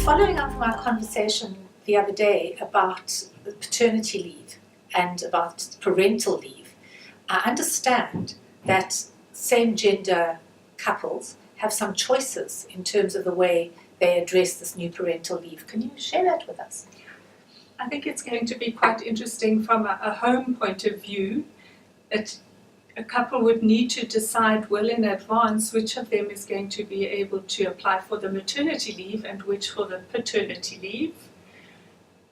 Following up from our conversation the other day about paternity leave and about parental leave, I understand that same-gender couples have some choices in terms of the way they address this new parental leave. Can you share that with us? I think it's going to be quite interesting from a home point of view that a couple would need to decide well in advance which of them is going to be able to apply for the maternity leave and which for the paternity leave,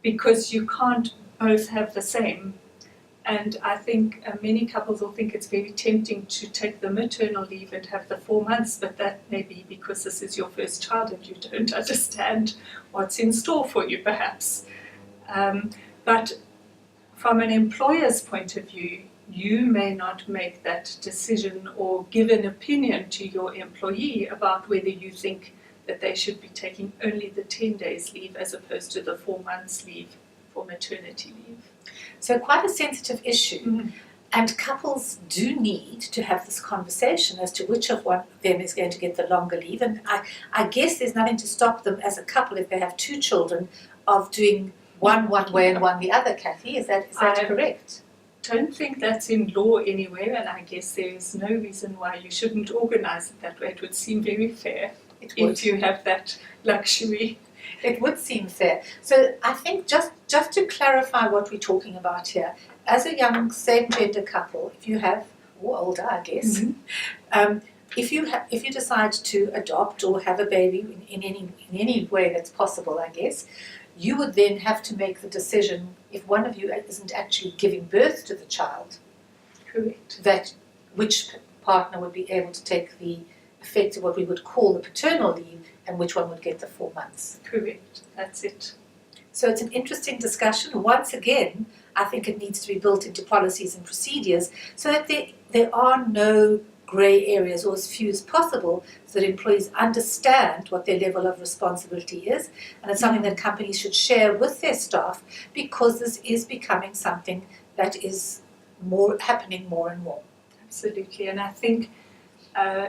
because you can't both have the same. And I think many couples will think it's very tempting to take the maternal leave and have the 4 months, but that may be because this is your first child and you don't understand what's in store for you, perhaps. But from an employer's point of view, you may not make that decision or give an opinion to your employee about whether you think that they should be taking only the 10 days leave as opposed to the 4 months leave for maternity leave. So quite a sensitive issue, and couples do need to have this conversation as to which of one of them is going to get the longer leave. And I guess there's nothing to stop them as a couple, if they have 2 children, of doing one way and one the other, Kathy. Is that correct? I don't think that's in law anywhere, and I guess there is no reason why you shouldn't organise it that way. It would seem very fair if you have that luxury. It would seem fair. So I think just to clarify what we're talking about here, as a young same-gender couple, if you have, or older I guess, if you decide to adopt or have a baby in any way that's possible, I guess, you would then have to make the decision, if one of you isn't actually giving birth to the child, correct, that which partner would be able to take the effect of what we would call the paternal leave and which one would get the 4 months. Correct, that's it. So it's an interesting discussion. Once again, I think it needs to be built into policies and procedures so that there are no grey areas, or as few as possible, so that employees understand what their level of responsibility is, and it's something that companies should share with their staff, because this is becoming something that is happening more and more. Absolutely, and I think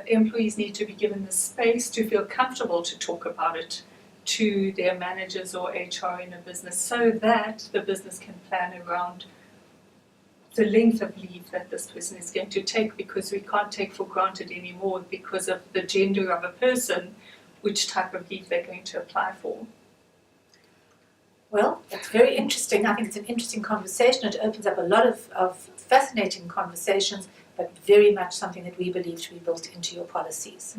employees need to be given the space to feel comfortable to talk about it to their managers or HR in a business, so that the business can plan around the length of leave that this person is going to take, because we can't take for granted anymore, because of the gender of a person, which type of leave they're going to apply for. Well, it's very interesting. I think it's an interesting conversation. It opens up a lot of fascinating conversations, but very much something that we believe should be built into your policies.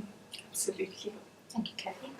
Absolutely. Thank you, Kathy.